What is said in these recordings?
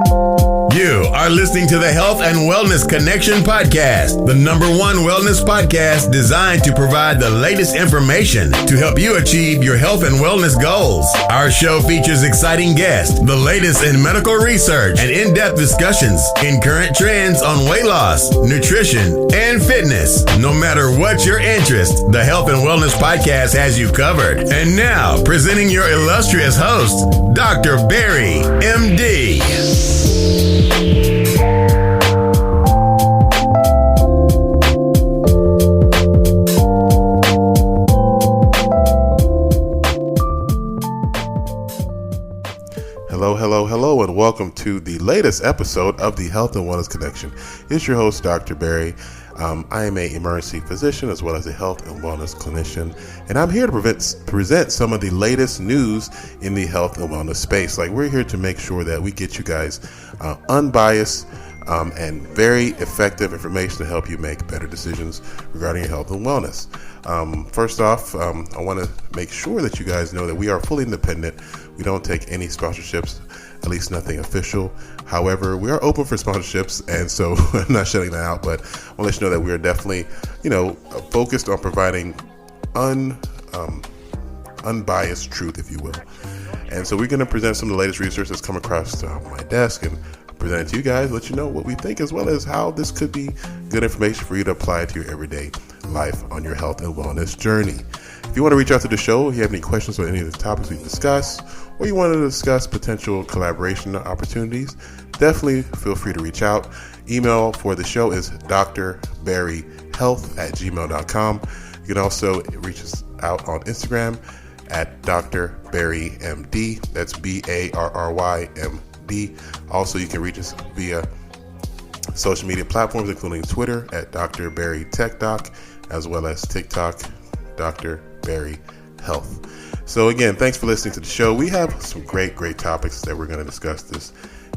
You are listening to the Health and Wellness Connection podcast, the number one wellness podcast designed to provide the latest information to help you achieve your health and wellness goals. Our show features exciting guests, the latest in medical research, and in-depth discussions in current trends on weight loss, nutrition, and fitness. No matter what your interest, the Health and Wellness podcast has you covered. And now, presenting your illustrious host, Dr. Barry, MD. Hello, and welcome to the latest episode of the Health and Wellness Connection. It's your host, Dr. Barry. I am an emergency physician as well as a health and wellness clinician, and I'm here to present some of the latest news in the health and wellness space. We're here to make sure that we get you guys unbiased and very effective information to help you make better decisions regarding your health and wellness. First off, I want to make sure that you guys know that we are fully independent. We don't take any sponsorships, at least nothing official. However, we are open for sponsorships, and so I'm not shutting that out, but I want to let you know that we are definitely, focused on providing unbiased truth, if you will. And so we're going to present some of the latest research that's come across my desk and present it to you guys, let you know what we think, as well as how this could be good information for you to apply to your everyday life on your health and wellness journey. If you want to reach out to the show, if you have any questions on any of the topics we discuss, or you want to discuss potential collaboration opportunities, definitely feel free to reach out. Email for the show is drbarryhealth@gmail.com. You can also reach us out on Instagram at drbarrymd. That's BARRYMD. Also, you can reach us via social media platforms, including Twitter at drbarrytechdoc, as well as TikTok, Dr. Barry Health. So again, thanks for listening to the show. We have some great topics that we're going to discuss this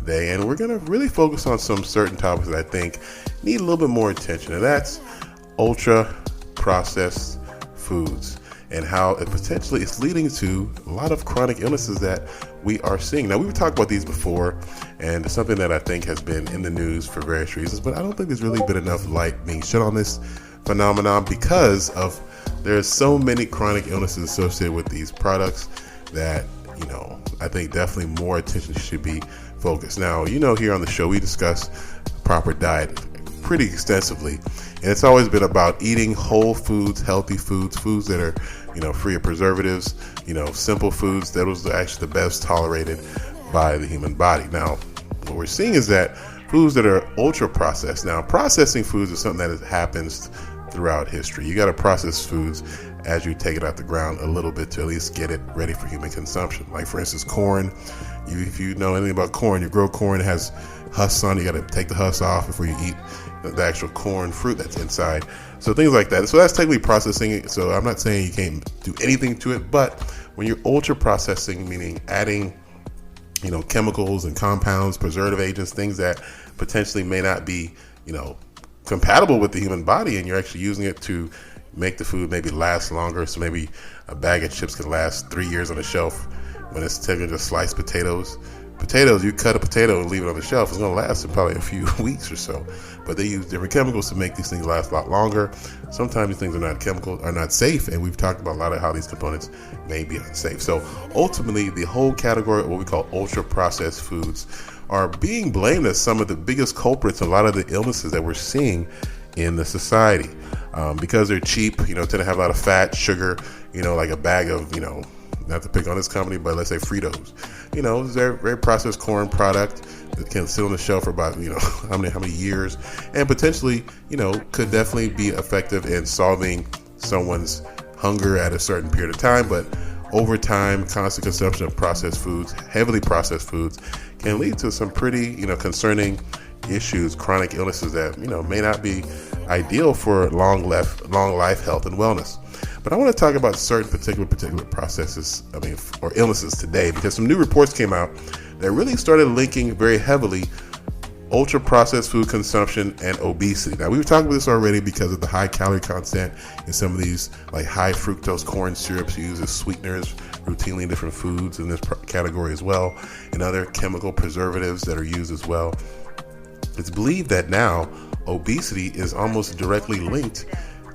day, and we're going to really focus on some certain topics that I think need a little bit more attention, and that's ultra processed foods and how it potentially is leading to a lot of chronic illnesses that we are seeing. Now, we've talked about these before, and it's something that I think has been in the news for various reasons, but I don't think there's really been enough light being shed on this phenomenon because of there's so many chronic illnesses associated with these products that, I think definitely more attention should be focused. Now, here on the show, we discuss proper diet pretty extensively, and it's always been about eating whole foods, healthy foods, foods that are, free of preservatives, simple foods. That was actually the best tolerated by the human body. Now, what we're seeing is that foods that are ultra processed. Now, processing foods is something that happens throughout history. You got to process foods as you take it out the ground a little bit to at least get it ready for human consumption. Like, for instance, corn. If you know anything about corn, you grow corn, it has husks on. You got to take the husks off before you eat the actual corn fruit that's inside. So things like that. So that's technically processing. So I'm not saying you can't do anything to it, but when you're ultra processing, meaning adding, chemicals and compounds, preservative agents, things that potentially may not be, compatible with the human body, and you're actually using it to make the food maybe last longer. So maybe a bag of chips can last 3 years on the shelf when it's taking just sliced potatoes. You cut a potato and leave it on the shelf, it's going to last probably a few weeks or so. But they use different chemicals to make these things last a lot longer. Sometimes these things are not safe, and we've talked about a lot of how these components may be unsafe. So ultimately, the whole category of what we call ultra processed foods are being blamed as some of the biggest culprits in a lot of the illnesses that we're seeing in the society. Because they're cheap, tend to have a lot of fat, sugar, like a bag of, not to pick on this company, but let's say Fritos. It's a very processed corn product that can sit on the shelf for about, how many years, and potentially, could definitely be effective in solving someone's hunger at a certain period of time. But over time, constant consumption of processed foods, heavily processed foods, can lead to some pretty, concerning issues, chronic illnesses that, may not be ideal for long life health and wellness. But I want to talk about certain particular processes, or illnesses today, because some new reports came out that really started linking very heavily ultra processed food consumption and obesity. Now, we've talked about this already because of the high calorie content in some of these like high fructose corn syrups used as sweeteners routinely in different foods in this category as well, and other chemical preservatives that are used as well. It's believed that now obesity is almost directly linked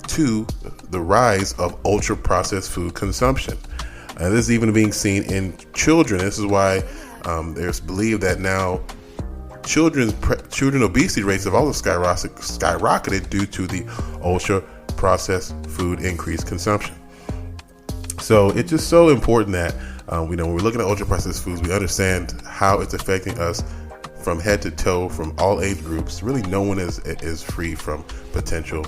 to the rise of ultra-processed food consumption. This is even being seen in children. This is why there's believed that now children obesity rates have also skyrocketed due to the ultra-processed food increased consumption. So it's just so important that when we're looking at ultra-processed foods, we understand how it's affecting us from head to toe, from all age groups. Really, no one is free from potential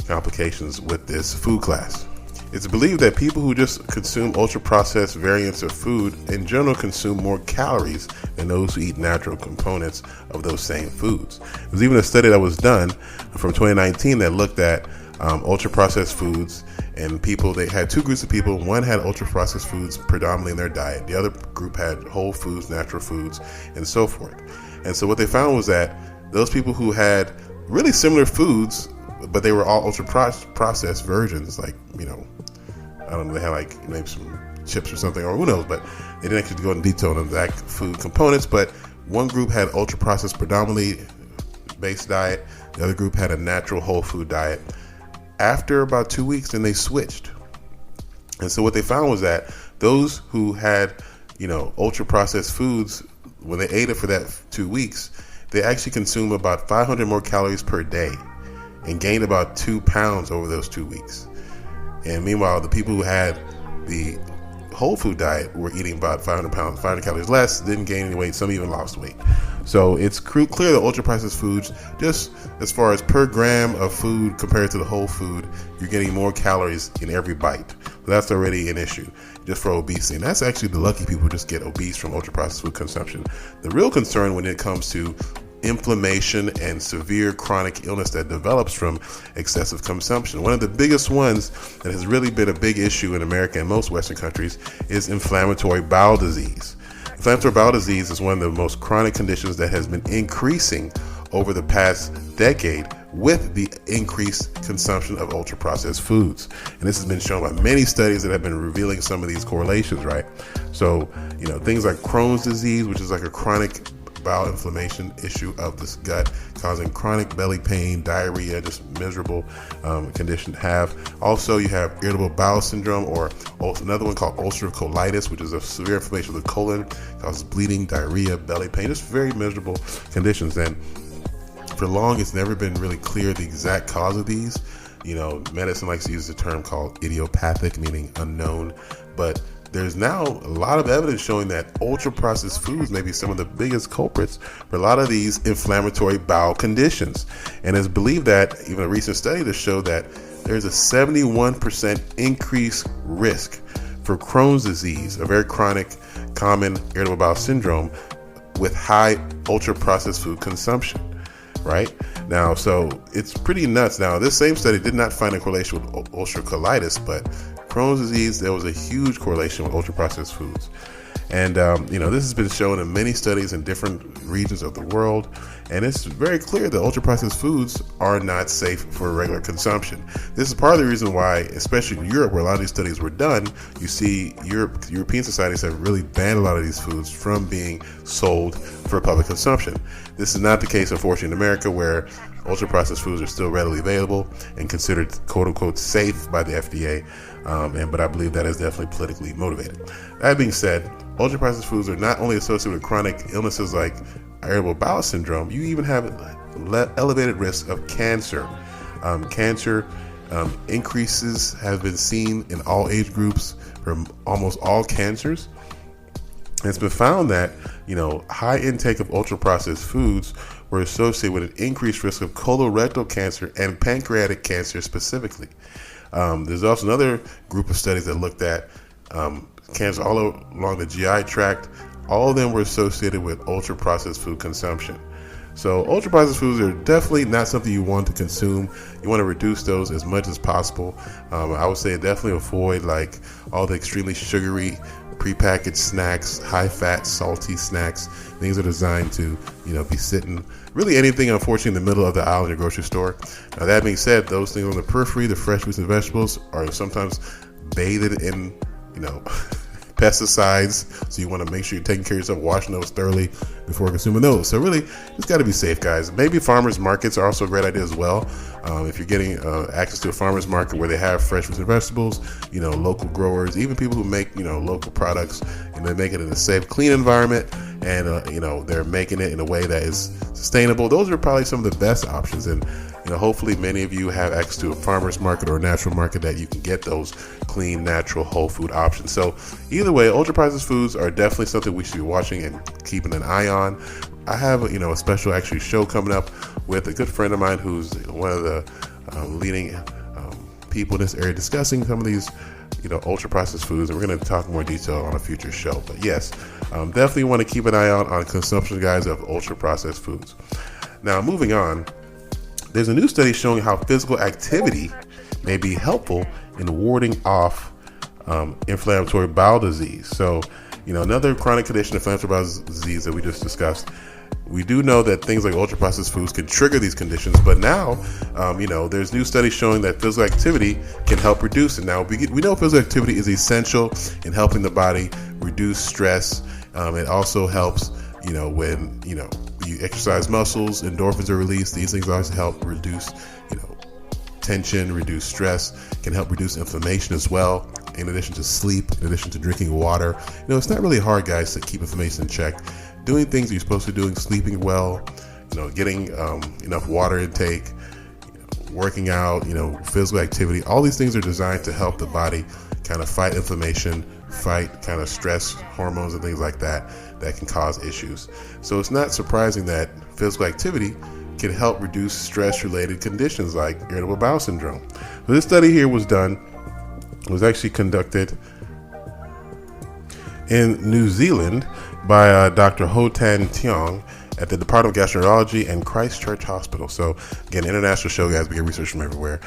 complications with this food class. It's believed that people who just consume ultra-processed variants of food in general consume more calories than those who eat natural components of those same foods. There's even a study that was done from 2019 that looked at ultra-processed foods, and they had two groups of people. One had ultra-processed foods predominantly in their diet. The other group had whole foods, natural foods, and so forth. And so what they found was that those people who had really similar foods, but they were all ultra-processed versions, like, I don't know, they had like maybe some chips or something, or who knows, but they didn't actually go into detail on the exact food components. But one group had ultra-processed predominantly based diet. The other group had a natural whole food diet. After about 2 weeks, then they switched. And so what they found was that those who had, ultra-processed foods, when they ate it for that 2 weeks, they actually consumed about 500 more calories per day and gained about 2 pounds over those 2 weeks. And meanwhile, the people who had the whole food diet were eating about 500 calories less, didn't gain any weight, some even lost weight. So it's clear that ultra-processed foods, just as far as per gram of food compared to the whole food, you're getting more calories in every bite. So that's already an issue just for obesity. And that's actually the lucky people who just get obese from ultra-processed food consumption. The real concern when it comes to inflammation and severe chronic illness that develops from excessive consumption. One of the biggest ones that has really been a big issue in America and most Western countries is inflammatory bowel disease. Inflammatory bowel disease is one of the most chronic conditions that has been increasing over the past decade with the increased consumption of ultra-processed foods. And this has been shown by many studies that have been revealing some of these correlations, right? So, things like Crohn's disease, which is like a chronic bowel inflammation issue of this gut, causing chronic belly pain, diarrhea, just miserable condition to have. Also, you have irritable bowel syndrome, or another one called ulcerative colitis, which is a severe inflammation of the colon, causes bleeding, diarrhea, belly pain, just very miserable conditions. And for long, it's never been really clear the exact cause of these. Medicine likes to use the term called idiopathic, meaning unknown, but there's now a lot of evidence showing that ultra-processed foods may be some of the biggest culprits for a lot of these inflammatory bowel conditions. And it's believed that even a recent study to show that there's a 71% increased risk for Crohn's disease, a very chronic, common irritable bowel syndrome, with high ultra-processed food consumption. Right now, so it's pretty nuts. Now, this same study did not find a correlation with ulcerative colitis, but Crohn's disease, there was a huge correlation with ultra-processed foods. And, this has been shown in many studies in different regions of the world. And it's very clear that ultra-processed foods are not safe for regular consumption. This is part of the reason why, especially in Europe, where a lot of these studies were done, you see European societies have really banned a lot of these foods from being sold for public consumption. This is not the case, unfortunately, in America, where ultra-processed foods are still readily available and considered quote-unquote safe by the FDA. But I believe that is definitely politically motivated. That being said, ultra-processed foods are not only associated with chronic illnesses like irritable bowel syndrome, you even have elevated risk of cancer. Cancer increases have been seen in all age groups for almost all cancers. And it's been found that, high intake of ultra-processed foods were associated with an increased risk of colorectal cancer and pancreatic cancer specifically. There's also another group of studies that looked at cancer all along the GI tract. All of them were associated with ultra-processed food consumption. So ultra-processed foods are definitely not something you want to consume. You want to reduce those as much as possible. I would say definitely avoid like all the extremely sugary prepackaged snacks, high-fat, salty snacks, things that are designed to, be sitting, really anything, unfortunately, in the middle of the aisle in your grocery store. Now, that being said, those things on the periphery, the fresh fruits and vegetables, are sometimes bathed in, pesticides. So you want to make sure you're taking care of yourself, washing those thoroughly before consuming those. So really, it's got to be safe, guys. Maybe farmers markets are also a great idea as well. If you're getting access to a farmers market where they have fresh fruits and vegetables, local growers, even people who make, local products, and they make it in a safe, clean environment, and, they're making it in a way that is sustainable. Those are probably some of the best options. And, hopefully many of you have access to a farmer's market or a natural market that you can get those clean, natural, whole food options. So either way, ultra processed foods are definitely something we should be watching and keeping an eye on. I have, a special actually show coming up with a good friend of mine who's one of the leading people in this area discussing some of these, ultra processed foods. And we're going to talk more detail on a future show. But yes, definitely want to keep an eye out on consumption, guys, of ultra processed foods. Now, moving on. There's a new study showing how physical activity may be helpful in warding off inflammatory bowel disease. So, another chronic condition, inflammatory bowel disease that we just discussed. We do know that things like ultra-processed foods can trigger these conditions, but now, there's new studies showing that physical activity can help reduce it. Now, we know physical activity is essential in helping the body reduce stress. It also helps, when, you exercise muscles, endorphins are released. These things also help reduce, tension, reduce stress, can help reduce inflammation as well. In addition to sleep, in addition to drinking water, it's not really hard, guys, to keep inflammation in check. Doing things you're supposed to do, sleeping well, getting enough water intake, working out, physical activity. All these things are designed to help the body kind of fight inflammation, fight kind of stress hormones and things like that can cause issues. So it's not surprising that physical activity can help reduce stress-related conditions like irritable bowel syndrome. So this study here was actually conducted in New Zealand by Dr. Ho Tan Tiong at the Department of Gastroenterology and Christchurch Hospital. So again, international show, guys. We get research from everywhere.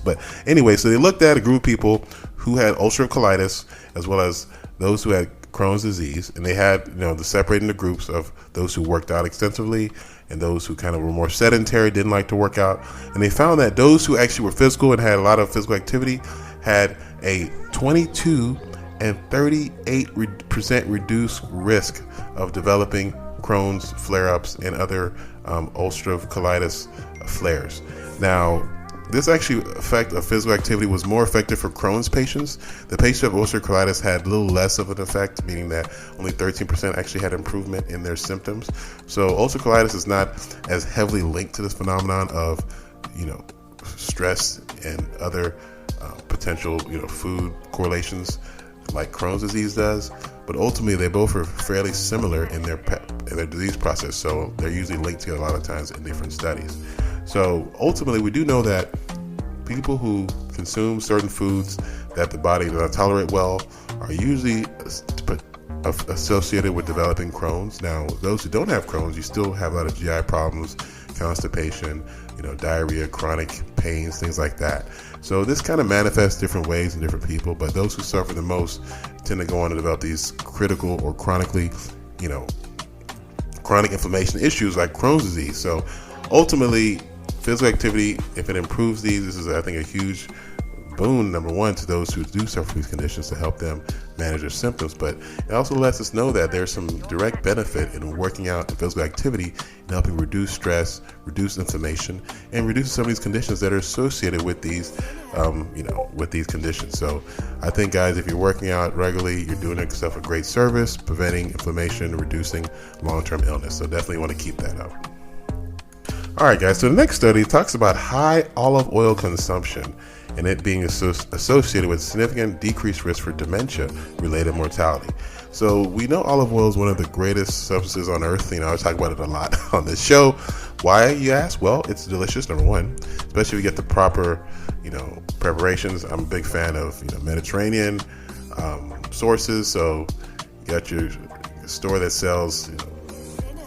But anyway, so they looked at a group of people who had ulcerative colitis as well as those who had Crohn's disease, and they had, the separating the groups of those who worked out extensively and those who kind of were more sedentary, didn't like to work out. And they found that those who actually were physical and had a lot of physical activity had a 22 and 38% reduced risk of developing Crohn's flare-ups and other ulcerative colitis flares. Now, this actually effect of physical activity was more effective for Crohn's patients. The patients with ulcerative colitis had a little less of an effect, meaning that only 13% actually had improvement in their symptoms. So ulcerative colitis is not as heavily linked to this phenomenon of, stress and other potential, food correlations like Crohn's disease does. But ultimately, they both are fairly similar in their disease process. So they're usually linked together a lot of times in different studies. So ultimately, we do know that people who consume certain foods that the body does not tolerate well are usually associated with developing Crohn's. Now, those who don't have Crohn's, you still have a lot of GI problems, constipation, diarrhea, chronic pains, things like that. So this kind of manifests different ways in different people, but those who suffer the most tend to go on to develop these critical or chronically, chronic inflammation issues like Crohn's disease. So ultimately, physical activity, if it improves these, this is, I think, a huge boon, number one, to those who do suffer these conditions to help them manage their symptoms. But it also lets us know that there's some direct benefit in working out and physical activity in helping reduce stress, reduce inflammation, and reduce some of these conditions that are associated with these, with these conditions. So I think, guys, if you're working out regularly, you're doing yourself a great service, preventing inflammation, reducing long-term illness. So definitely want to keep that up. All right, guys, so the next study talks about high olive oil consumption and it being associated with significant decreased risk for dementia-related mortality. So we know olive oil is one of the greatest substances on earth. I talk about it a lot on this show. Why, you ask? Well, it's delicious, number one, especially if you get the proper, preparations. I'm a big fan of, Mediterranean sources. So you got your store that sells,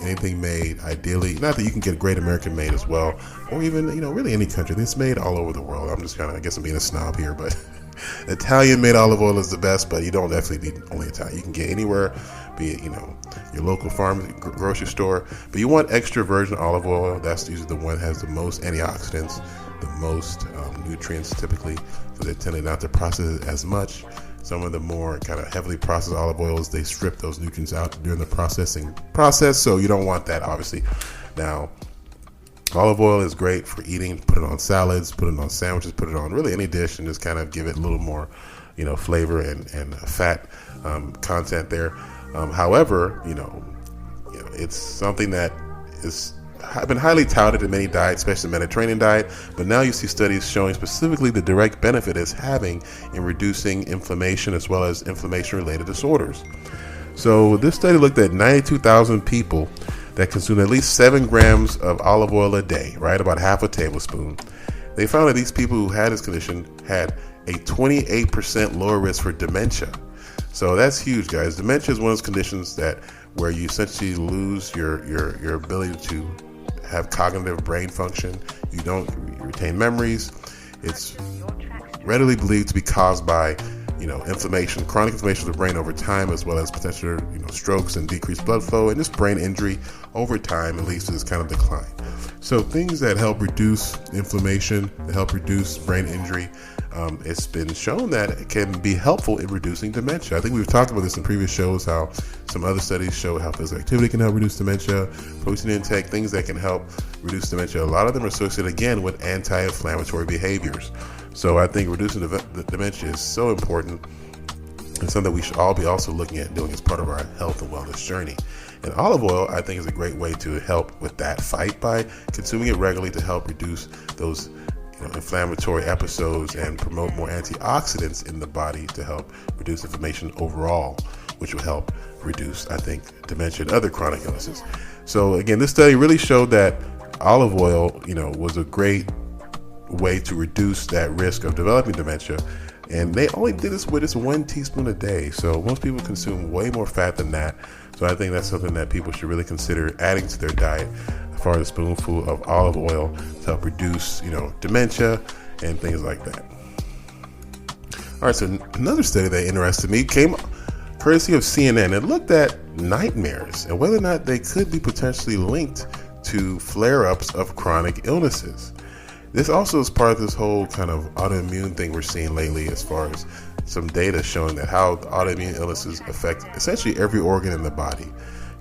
anything made, ideally, not that you can get great American made as well, or even, really any country. It's made all over the world. I'm just I guess I'm being a snob here, but Italian made olive oil is the best, but you don't definitely need only Italian. You can get anywhere, be it, your local farm, grocery store, but you want extra virgin olive oil. That's usually the one that has the most antioxidants, the most nutrients typically, so they tend not to process it as much. Some of the more kind of heavily processed olive oils, they strip those nutrients out during the processing process. So you don't want that, obviously. Now, olive oil is great for eating. Put it on salads, put it on sandwiches, put it on really any dish, and just kind of give it a little more, flavor and fat content there. However, it's something that is been highly touted in many diets, especially the Mediterranean diet, but now you see studies showing specifically the direct benefit it's having in reducing inflammation as well as inflammation-related disorders. So this study looked at 92,000 people that consumed at least 7 grams of olive oil a day, right, about half a tablespoon. They found that these people who had this condition had a 28% lower risk for dementia. So that's huge, guys. Dementia is one of those conditions where you essentially lose your ability to have cognitive brain function. You don't retain memories. It's readily believed to be caused by, inflammation, chronic inflammation of the brain over time, as well as potential, strokes and decreased blood flow, and just brain injury over time, and leads to this kind of decline. So things that help reduce inflammation, that help reduce brain injury, it's been shown that it can be helpful in reducing dementia. I think we've talked about this in previous shows, how some other studies show how physical activity can help reduce dementia, protein intake, things that can help reduce dementia. A lot of them are associated, again, with anti-inflammatory behaviors. So I think reducing the dementia is so important, and something we should all be also looking at doing as part of our health and wellness journey. And olive oil, I think, is a great way to help with that fight by consuming it regularly to help reduce those inflammatory episodes and promote more antioxidants in the body to help reduce inflammation overall, which will help reduce, I think, dementia and other chronic illnesses. So again, this study really showed that olive oil, was a great way to reduce that risk of developing dementia. And they only did this with just 1 teaspoon a day. So most people consume way more fat than that. So I think that's something that people should really consider adding to their diet, as far as a spoonful of olive oil to help reduce, dementia and things like that. All right, so another study that interested me came courtesy of CNN. It looked at nightmares and whether or not they could be potentially linked to flare-ups of chronic illnesses. This also is part of this whole kind of autoimmune thing we're seeing lately, as far as some data showing that how autoimmune illnesses affect essentially every organ in the body.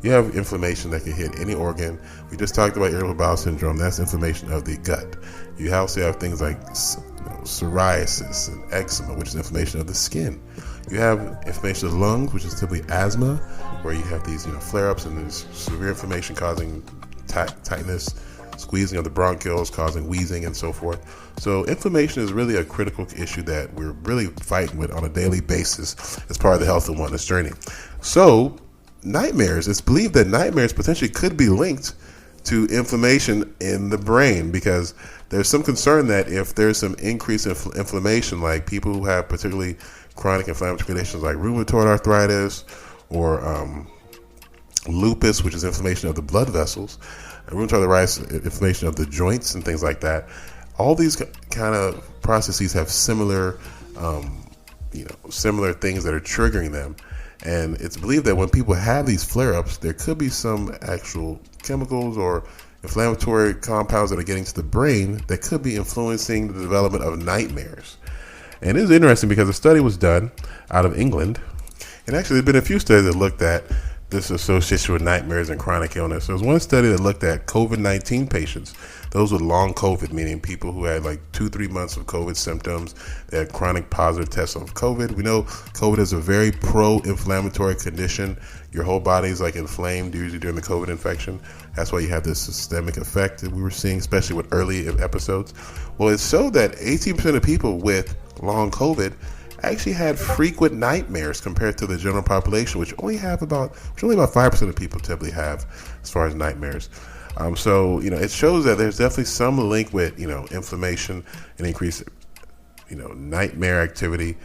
You have inflammation that can hit any organ. We just talked about irritable bowel syndrome. That's inflammation of the gut. You also have things like psoriasis and eczema, which is inflammation of the skin. You have inflammation of the lungs, which is typically asthma, where you have these flare-ups and there's severe inflammation causing tightness, squeezing of the bronchioles, causing wheezing and so forth. So inflammation is really a critical issue that we're really fighting with on a daily basis as part of the health and wellness journey. So nightmares, it's believed that nightmares potentially could be linked to inflammation in the brain, because there's some concern that if there's some increase in inflammation, like people who have particularly chronic inflammatory conditions like rheumatoid arthritis or lupus, which is inflammation of the blood vessels, and rheumatoid arthritis, inflammation of the joints and things like that. All these kind of processes have similar, similar things that are triggering them. And it's believed that when people have these flare-ups, there could be some actual chemicals or inflammatory compounds that are getting to the brain that could be influencing the development of nightmares. And it is interesting because a study was done out of England. And actually, there have been a few studies that looked at this association with nightmares and chronic illness. There was one study that looked at COVID-19 patients, those with long COVID, meaning people who had like 2-3 months of COVID symptoms. They had chronic positive tests of COVID. We know COVID is a very pro-inflammatory condition. Your whole body is like inflamed usually during the COVID infection. That's why you have this systemic effect that we were seeing, especially with early episodes. Well, it showed that 18% of people with long COVID actually had frequent nightmares compared to the general population, which only about 5% of people typically have as far as nightmares. So it shows that there's definitely some link with inflammation and increased nightmare activity,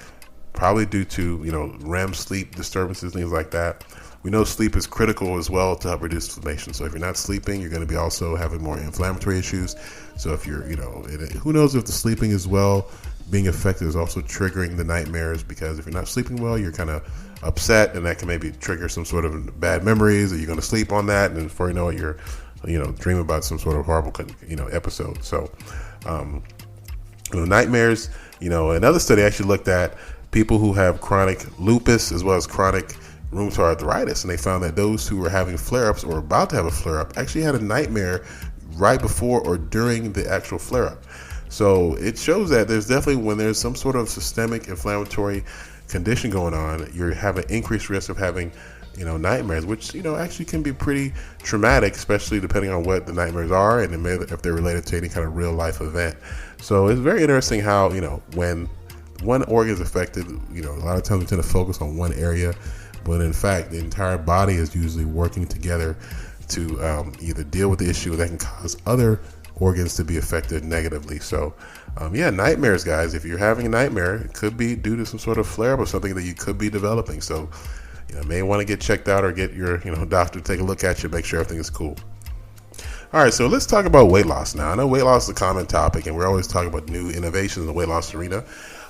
probably due to REM sleep disturbances, things like that. We know sleep is critical as well to help reduce inflammation. So if you're not sleeping, you're going to be also having more inflammatory issues. So if you're who knows if the sleeping as well being affected is also triggering the nightmares, because if you're not sleeping well, you're kind of upset, and that can maybe trigger some sort of bad memories, or you're going to sleep on that, and before you know it, you're dream about some sort of horrible episode. So nightmares. Another study actually looked at people who have chronic lupus as well as chronic rheumatoid arthritis, and they found that those who were having flare-ups or about to have a flare-up actually had a nightmare right before or during the actual flare-up. So it shows that there's definitely, when there's some sort of systemic inflammatory condition going on, you have an increased risk of having nightmares, which actually can be pretty traumatic, especially depending on what the nightmares are and if they're related to any kind of real life event. So it's very interesting how when one organ is affected, a lot of times we tend to focus on one area, but in fact the entire body is usually working together to either deal with the issue that can cause other organs to be affected negatively. So nightmares, guys. If you're having a nightmare, it could be due to some sort of flare-up or something that you could be developing. So may want to get checked out or get your doctor to take a look at you, make sure everything is cool. All right, so let's talk about weight loss now. I know weight loss is a common topic, and we're always talking about new innovations in the weight loss arena.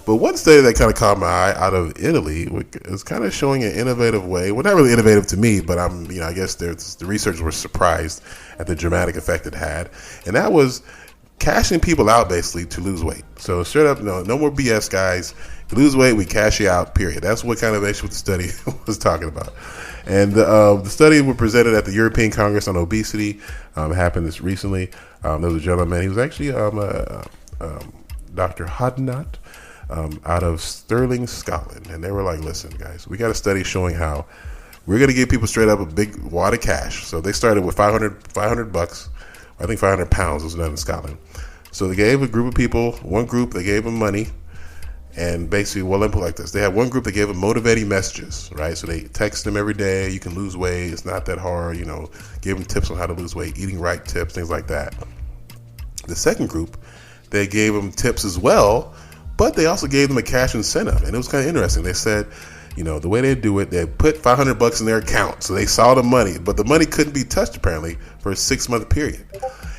But one study that kind of caught my eye out of Italy is kind of showing an innovative way. Well, not really innovative to me, but I guess the researchers were surprised at the dramatic effect it had, and that was cashing people out basically to lose weight. So straight up, no more BS, guys. You lose weight, we cash you out, period. That's what kind of actually what the study was talking about. And the study was presented at the European Congress on Obesity. It happened this recently. There was a gentleman, he was actually Dr. Hodnott out of Stirling, Scotland. And they were like, listen, guys, we got a study showing how we're going to give people straight up a big wad of cash. So they started with $500, I think 500 pounds was done in Scotland. So they gave a group of people, one group, they gave them money. And basically, well, let me put it like this. They had one group that gave them motivating messages, right? So they text them every day, you can lose weight, it's not that hard, give them tips on how to lose weight, eating right tips, things like that. The second group, they gave them tips as well, but they also gave them a cash incentive. And it was kind of interesting. They said, the way they do it, they put $500 in their account. So they saw the money, but the money couldn't be touched apparently for a 6-month period.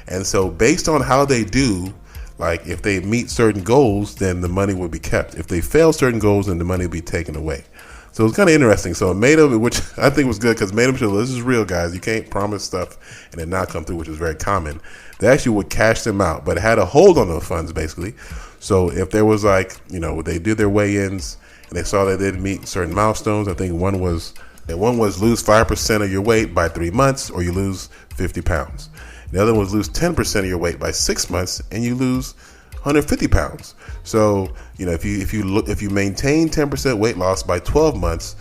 And so based on how they do, like if they meet certain goals, then the money will be kept. If they fail certain goals, then the money will be taken away. So it's kind of interesting. So it made them, which I think was good, because it made them sure this is real, guys. You can't promise stuff and then not come through, which is very common. They actually would cash them out, but it had a hold on the funds basically. So if there was they did their weigh-ins and they saw that they didn't meet certain milestones, I think one was lose 5% of your weight by 3 months, or you lose 50 pounds. The other one was lose 10% of your weight by 6 months, and you lose 150 pounds. So, if you maintain 10% weight loss by 12 months,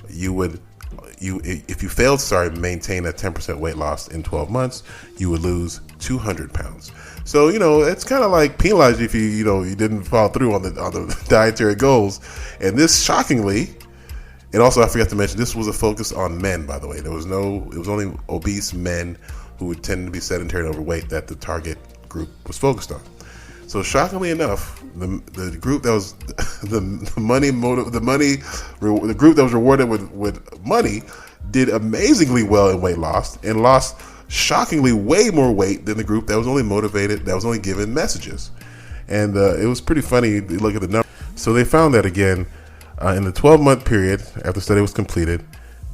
if you failed to maintain a 10% weight loss in 12 months, you would lose 200 pounds. So, it's kind of like penalized if you didn't follow through on the dietary goals. And this, shockingly, and also I forgot to mention, this was a focus on men, by the way. It was only obese men who would tend to be sedentary and overweight that the target group was focused on. So shockingly enough, the group that was the group that was rewarded with money did amazingly well in weight loss and lost shockingly way more weight than the group that was only motivated, that was only given messages. And it was pretty funny to look at the numbers. So they found that again in the 12-month period after the study was completed,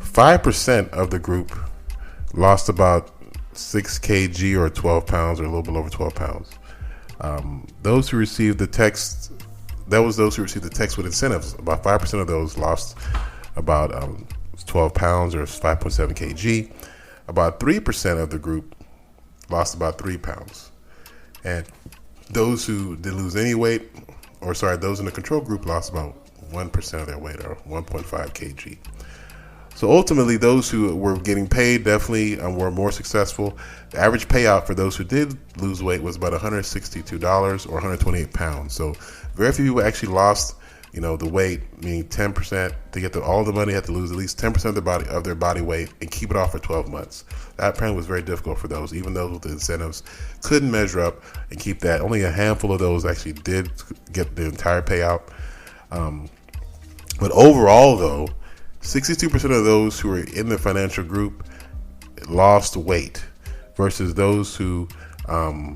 5% of the group lost about 6 kg or 12 pounds, or a little bit over 12 pounds. Those who received the text, those who received the text with incentives, about 5% of those lost about 12 pounds or 5.7 kg. About 3% of the group lost about 3 pounds. And those who didn't lose any weight, those in the control group lost about 1% of their weight, or 1.5 kg. So ultimately, those who were getting paid definitely were more successful. The average payout for those who did lose weight was about $162 or 128 pounds. So very few people actually lost, the weight, meaning 10%. To get all the money, had to lose at least 10% of their body weight and keep it off for 12 months. That apparently was very difficult for those. Even those with the incentives couldn't measure up and keep that. Only a handful of those actually did get the entire payout. But overall, though, 62% of those who were in the financial group lost weight, versus those who were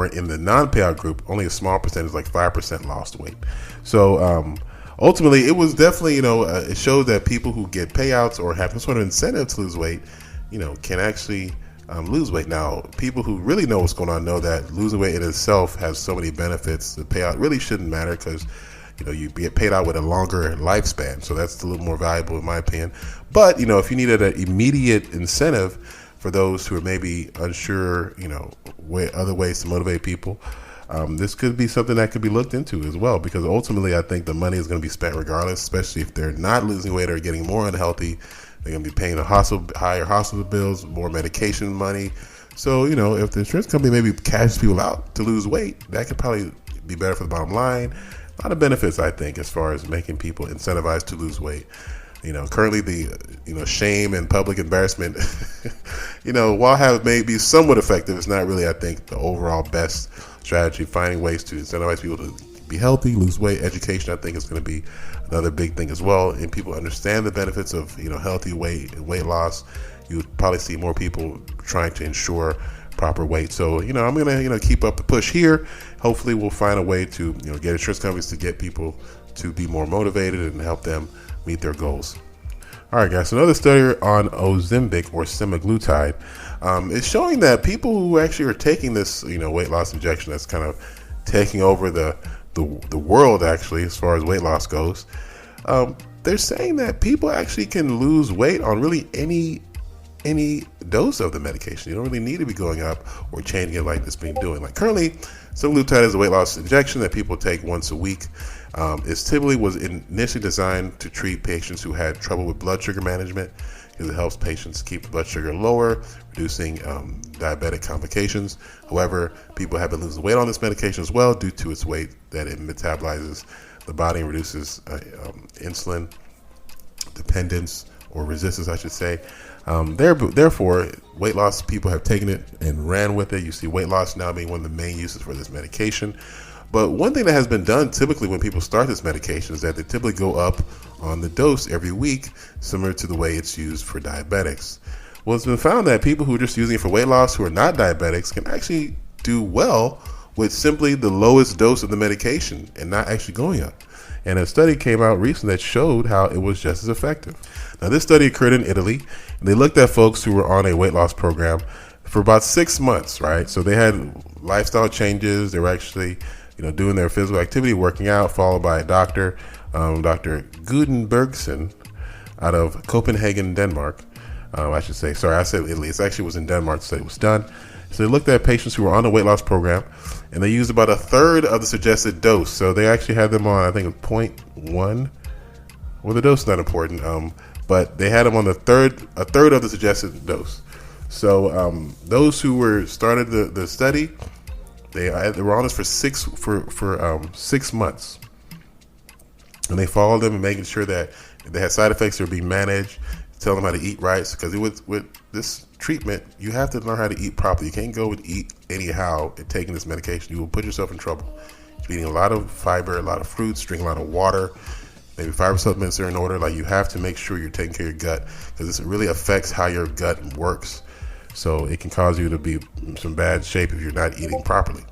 in the non-payout group. Only a small percentage, like 5%, lost weight. So ultimately, it was definitely, it showed that people who get payouts or have some sort of incentive to lose weight, can actually lose weight. Now, people who really know what's going on know that losing weight in itself has so many benefits. The payout really shouldn't matter, because you get paid out with a longer lifespan. So that's a little more valuable in my opinion. But, if you needed an immediate incentive for those who are maybe unsure, other ways to motivate people, this could be something that could be looked into as well, because ultimately I think the money is going to be spent regardless, especially if they're not losing weight or getting more unhealthy. They're going to be paying higher hospital bills, more medication money. So, if the insurance company maybe cashes people out to lose weight, that could probably be better for the bottom line. A lot of benefits, I think, as far as making people incentivized to lose weight. Currently the, shame and public embarrassment, while have maybe somewhat effective, it's not really, I think, the overall best strategy. Finding ways to incentivize people to be healthy, lose weight, education, I think is going to be another big thing as well. And people understand the benefits of, healthy weight and weight loss. You would probably see more people trying to ensure proper weight. So, I'm going to, keep up the push here. Hopefully we'll find a way to, get insurance companies to get people to be more motivated and help them meet their goals. All right, guys. So another study on Ozempic or semaglutide is showing that people who actually are taking this, weight loss injection that's kind of taking over the world, actually, as far as weight loss goes, they're saying that people actually can lose weight on really any dose of the medication. You don't really need to be going up or changing it like it's being doing. Like currently, semaglutide is a weight loss injection that people take once a week. It was initially designed to treat patients who had trouble with blood sugar management, because it helps patients keep the blood sugar lower, reducing diabetic complications. However, people have been losing weight on this medication as well due to its weight that it metabolizes the body and reduces insulin dependence, or resistance, I should say. Therefore, weight loss people have taken it and ran with it. You see weight loss now being one of the main uses for this medication. But one thing that has been done typically when people start this medication is that they typically go up on the dose every week, similar to the way it's used for diabetics. Well, it's been found that people who are just using it for weight loss who are not diabetics can actually do well with simply the lowest dose of the medication and not actually going up. And a study came out recently that showed how it was just as effective. Now, this study occurred in Italy, and they looked at folks who were on a weight loss program for about 6 months, right? So they had lifestyle changes. They were actually, doing their physical activity, working out, followed by a doctor, Dr. Gudenbergsen, out of Copenhagen, Denmark. I said Italy. It actually was in Denmark. The study was done. So they looked at patients who were on a weight loss program, and they used about a third of the suggested dose. So they actually had them on, I think, 0.1. Well, the dose is not important, but they had them on a third of the suggested dose. So those who were started the study, they were on this for 6 months, and they followed them and making sure that if they had side effects, they were being managed, tell them how to eat right. Because with this treatment, you have to learn how to eat properly. You can't go and eat anyhow and taking this medication. You will put yourself in trouble. You're eating a lot of fiber, a lot of fruits, drinking a lot of water. Maybe fiber supplements are in order. Like, you have to make sure you're taking care of your gut, because this really affects how your gut works. So it can cause you to be in some bad shape if you're not eating properly.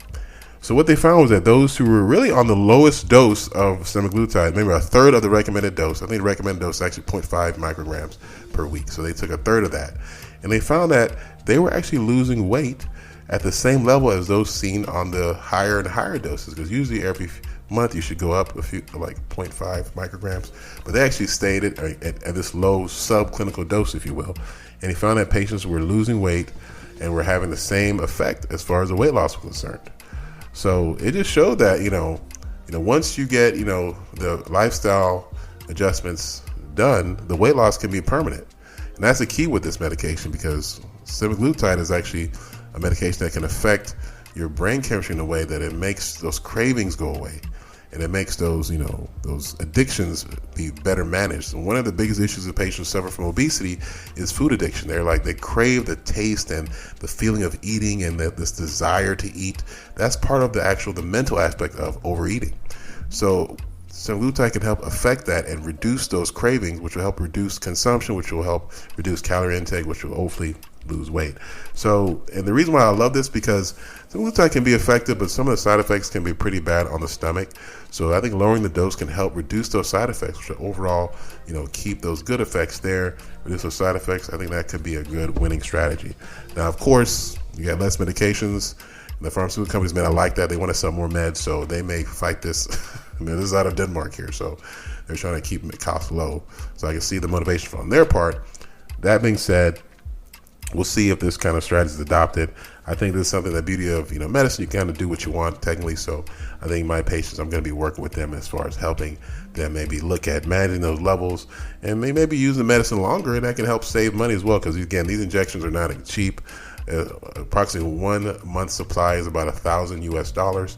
So what they found was that those who were really on the lowest dose of semaglutide, maybe a third of the recommended dose, I think the recommended dose is actually 0.5 micrograms per week. So they took a third of that. And they found that they were actually losing weight at the same level as those seen on the higher and higher doses, because usually every month you should go up a few, like 0.5 micrograms, but they actually stayed at this low subclinical dose, if you will. And he found that patients were losing weight and were having the same effect as far as the weight loss was concerned. So it just showed that, once you get, the lifestyle adjustments done, the weight loss can be permanent. And that's the key with this medication, because semaglutide is actually a medication that can affect your brain chemistry in a way that it makes those cravings go away, and it makes those addictions be better managed. And one of the biggest issues that patients suffer from obesity is food addiction. They crave the taste and the feeling of eating, and this desire to eat. That's part of the mental aspect of overeating. So semaglutide can help affect that and reduce those cravings, which will help reduce consumption, which will help reduce calorie intake, which will hopefully lose weight. So, and the reason why I love this, because semaglutide can be effective, but some of the side effects can be pretty bad on the stomach. So I think lowering the dose can help reduce those side effects, which will overall, keep those good effects there, reduce those side effects. I think that could be a good winning strategy. Now, of course, you got less medications. The pharmaceutical companies may not like that. They want to sell more meds, so they may fight this I mean, this is out of Denmark here, so they're trying to keep costs low. So I can see the motivation from their part. That being said, we'll see if this kind of strategy is adopted. I think this is something, the beauty of medicine, you kind of do what you want technically. So I think my patients, I'm going to be working with them as far as helping them maybe look at managing those levels, and they may be using medicine longer, and that can help save money as well. Because again, these injections are not cheap. Approximately 1 month's supply is about $1,000 US,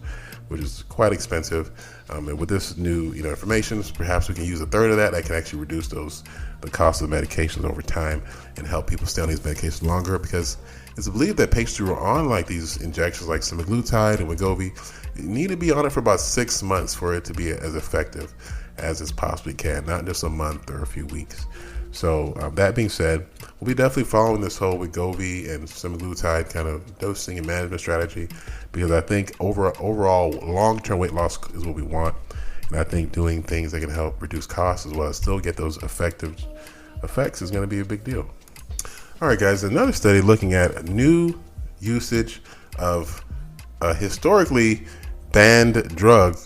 which is quite expensive. And with this new information, perhaps we can use a third of that. That can actually reduce the cost of medications over time and help people stay on these medications longer, because it's believed that patients who are on like these injections like semaglutide and Wegovy need to be on it for about 6 months for it to be as effective as it possibly can, not just a month or a few weeks. So that being said, we'll be definitely following this whole Wegovy and semaglutide kind of dosing and management strategy, because I think overall long-term weight loss is what we want. And I think doing things that can help reduce costs as well as still get those effective effects is going to be a big deal. All right, guys, another study looking at new usage of a historically banned drug,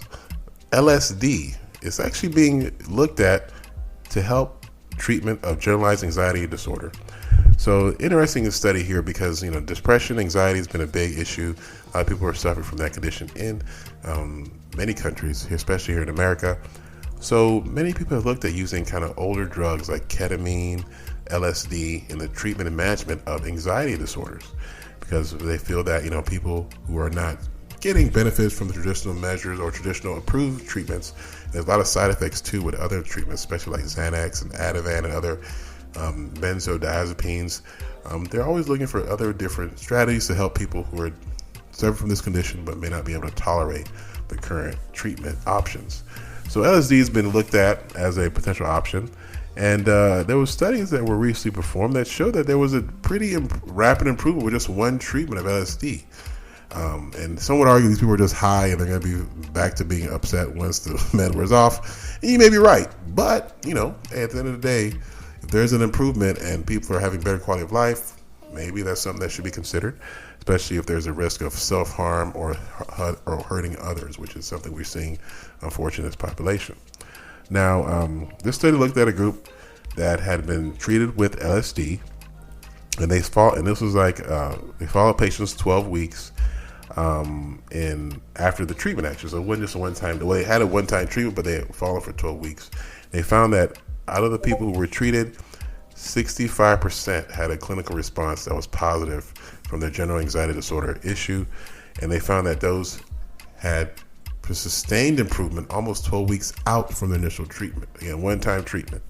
LSD. It's actually being looked at to help treatment of generalized anxiety disorder. So interesting study here, because depression, anxiety has been a big issue. A lot of people are suffering from that condition in many countries, especially here in America. So many people have looked at using kind of older drugs like ketamine, LSD in the treatment and management of anxiety disorders, because they feel that people who are not getting benefits from the traditional measures or traditional approved treatments, there's a lot of side effects too with other treatments, especially like Xanax and Ativan and other benzodiazepines. They're always looking for other different strategies to help people who are suffering from this condition but may not be able to tolerate the current treatment options. So LSD has been looked at as a potential option, and there were studies that were recently performed that showed that there was a pretty rapid improvement with just one treatment of LSD. And some would argue these people are just high and they're going to be back to being upset once the med wears off. And you may be right, but at the end of the day, if there's an improvement and people are having better quality of life, maybe that's something that should be considered, especially if there's a risk of self-harm or hurting others, which is something we're seeing, unfortunately, in this population. Now, this study looked at a group that had been treated with LSD, and they followed patients 12 weeks and after the treatment action. So it wasn't just a one-time. Well, they had a one-time treatment, but they had followed for 12 weeks. They found that out of the people who were treated, 65% had a clinical response that was positive from their general anxiety disorder issue, and they found that those had sustained improvement almost 12 weeks out from the initial treatment. Again, one-time treatment.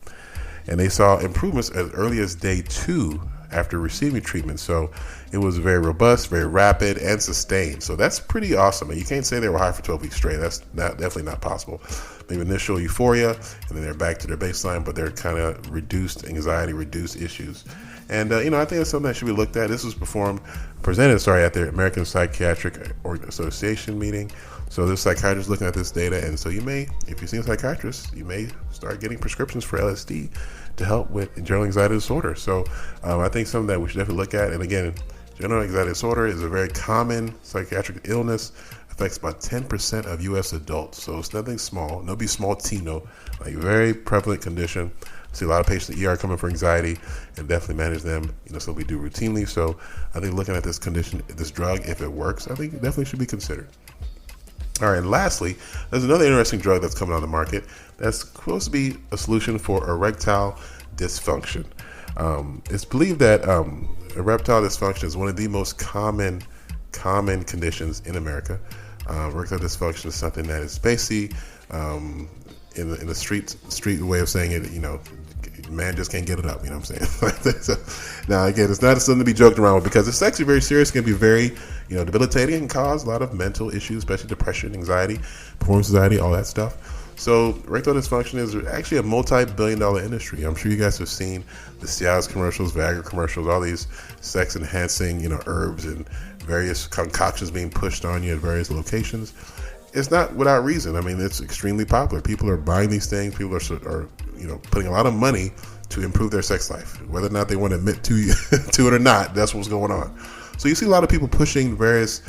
And they saw improvements as early as day 2 after receiving treatment. So it was very robust, very rapid, and sustained. So that's pretty awesome. And you can't say they were high for 12 weeks straight. That's definitely not possible. Maybe initial euphoria, and then they're back to their baseline, but they're kind of reduced anxiety, reduced issues. And, I think that's something that should be looked at. This was presented at the American Psychiatric Association meeting. So this psychiatrist looking at this data, and so you may, if you're seeing a psychiatrist, you may start getting prescriptions for LSD to help with general anxiety disorder. So I think something that we should definitely look at. And again, general anxiety disorder is a very common psychiatric illness. Affects about 10% of U.S. adults. So it's nothing small, no be small Tino, like very prevalent condition. I see a lot of patients in the ER coming for anxiety, and definitely manage them, so we do routinely. So I think looking at this condition, this drug, if it works, I think it definitely should be considered. All right, and lastly, there's another interesting drug that's coming on the market that's supposed to be a solution for erectile dysfunction. It's believed that erectile dysfunction is one of the most common conditions in America. Erectile dysfunction is something that is basically, in the street way of saying it, man just can't get it up, you know what I'm saying? So, now, again, it's not something to be joked around with, because it's actually very serious. It can be very, debilitating and cause a lot of mental issues, especially depression, anxiety, performance anxiety, all that stuff. So erectile dysfunction is actually a multi-billion-dollar industry. I'm sure you guys have seen the Cialis commercials, Viagra commercials, all these sex-enhancing, herbs and various concoctions being pushed on you at various locations. It's not without reason. I mean, it's extremely popular. People are buying these things. People are putting a lot of money to improve their sex life. Whether or not they want to admit to it or not, that's what's going on. So you see a lot of people pushing various,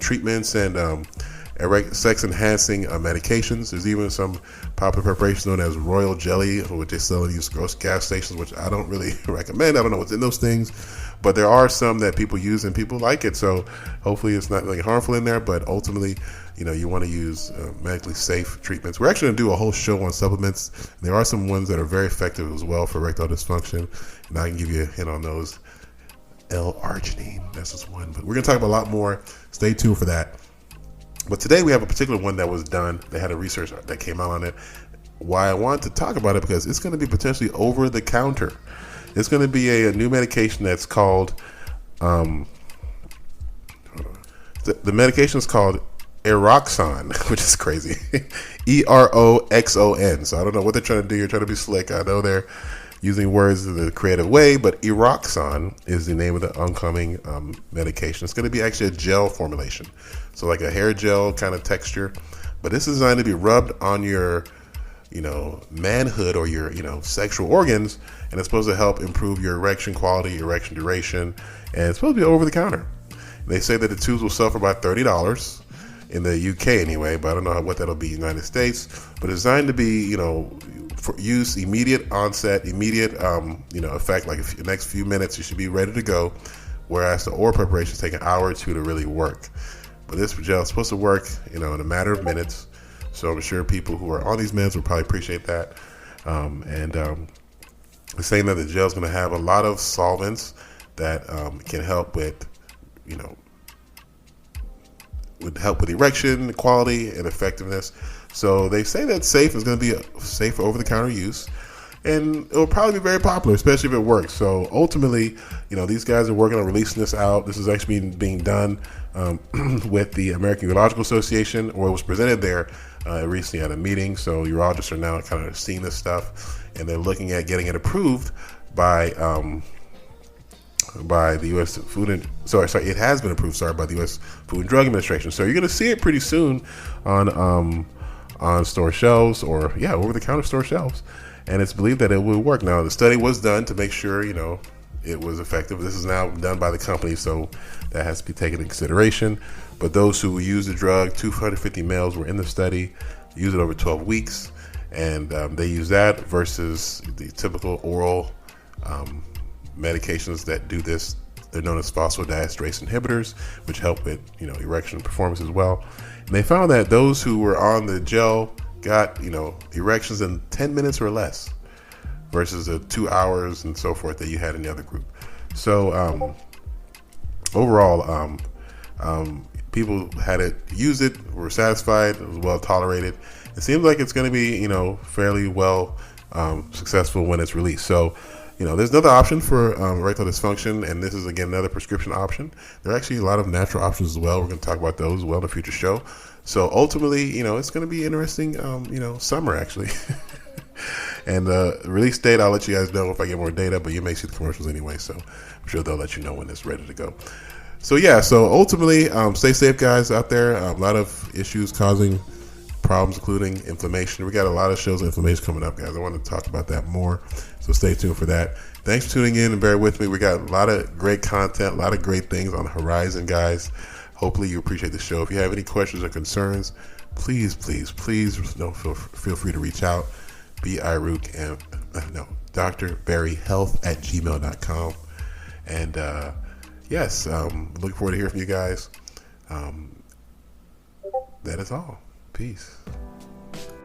treatments and sex-enhancing medications. There's even some popular preparations known as royal jelly, which they sell in these gross gas stations, which I don't really recommend. I don't know what's in those things, but there are some that people use and people like it. So hopefully it's not really harmful in there, but ultimately, you want to use medically safe treatments. We're actually going to do a whole show on supplements. There are some ones that are very effective as well for erectile dysfunction, and I can give you a hint on those. L-arginine, that's just one, but we're going to talk about a lot more. Stay tuned for that. But today we have a particular one that was done. They had a research that came out on it. Why I wanted to talk about it, because it's going to be potentially over the counter. It's going to be a new medication that's called, the medication is called Eroxon, which is crazy. Eroxon. So I don't know what they're trying to do. You're trying to be slick. I know they're using words in a creative way, but Eroxon is the name of the oncoming medication. It's going to be actually a gel formulation. So like a hair gel kind of texture, but this is designed to be rubbed on your, manhood or your, sexual organs, and it's supposed to help improve your erection quality, erection duration, and it's supposed to be over the counter. They say that the tubes will sell for about $30 in the UK anyway, but I don't know what that'll be in the United States. But it's designed to be, for use, immediate onset, immediate, effect. Like the next few minutes, you should be ready to go. Whereas the oral preparations take an hour or two to really work. But this gel is supposed to work, in a matter of minutes. So I'm sure people who are on these meds will probably appreciate that. They're saying that the gel is going to have a lot of solvents that can help with, would help with erection quality and effectiveness. So they say that safe is going to be safe for over-the-counter use, and it will probably be very popular, especially if it works. So ultimately, these guys are working on releasing this out. This is actually being done with the American Urological Association, or it was presented there recently at a meeting. So urologists are now kind of seeing this stuff, and they're looking at getting it approved by the U.S. it has been approved, by the U.S. Food and Drug Administration. So you're going to see it pretty soon on store shelves, or over-the-counter store shelves. And it's believed that it will work. Now, the study was done to make sure, it was effective. This is now done by the company, so that has to be taken into consideration. But those who use the drug, 250 males were in the study, use it over 12 weeks, and they use that versus the typical oral medications that do this. They're known as phosphodiesterase inhibitors, which help with erection performance as well. And they found that those who were on the gel got erections in 10 minutes or less versus the 2 hours and so forth that you had in the other group. So overall, people had it, used it, were satisfied, it was well tolerated. It seems like it's going to be fairly well successful when it's released. So there's another option for erectile dysfunction, and this is, again, another prescription option. There are actually a lot of natural options as well. We're going to talk about those as well in a future show. So ultimately, it's going to be interesting, summer, actually. And the release date, I'll let you guys know if I get more data, but you may see the commercials anyway, so I'm sure they'll let you know when it's ready to go. So ultimately, stay safe, guys, out there. A lot of issues causing problems, including inflammation. We got a lot of shows on inflammation coming up, guys. I want to talk about that more, so stay tuned for that. Thanks for tuning in and bear with me. We got a lot of great content, a lot of great things on the horizon, guys. Hopefully you appreciate the show. If you have any questions or concerns, please, feel free to reach out. Dr. Barry Health at gmail.com. And looking forward to hearing from you guys. That is all. Peace.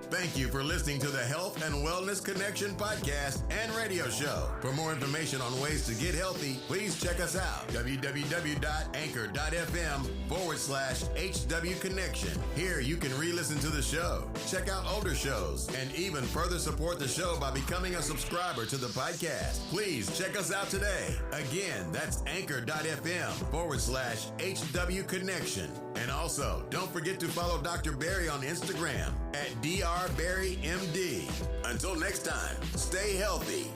Thank you for listening to the Health and Wellness Connection podcast and radio show. For more information on ways to get healthy, please check us out. www.anchor.fm/HW Connection. Here you can re-listen to the show, check out older shows, and even further support the show by becoming a subscriber to the podcast. Please check us out today. Again, that's anchor.fm/HW Connection. And also, don't forget to follow Dr. Barry on Instagram at drbarrymd. Until next time, stay healthy.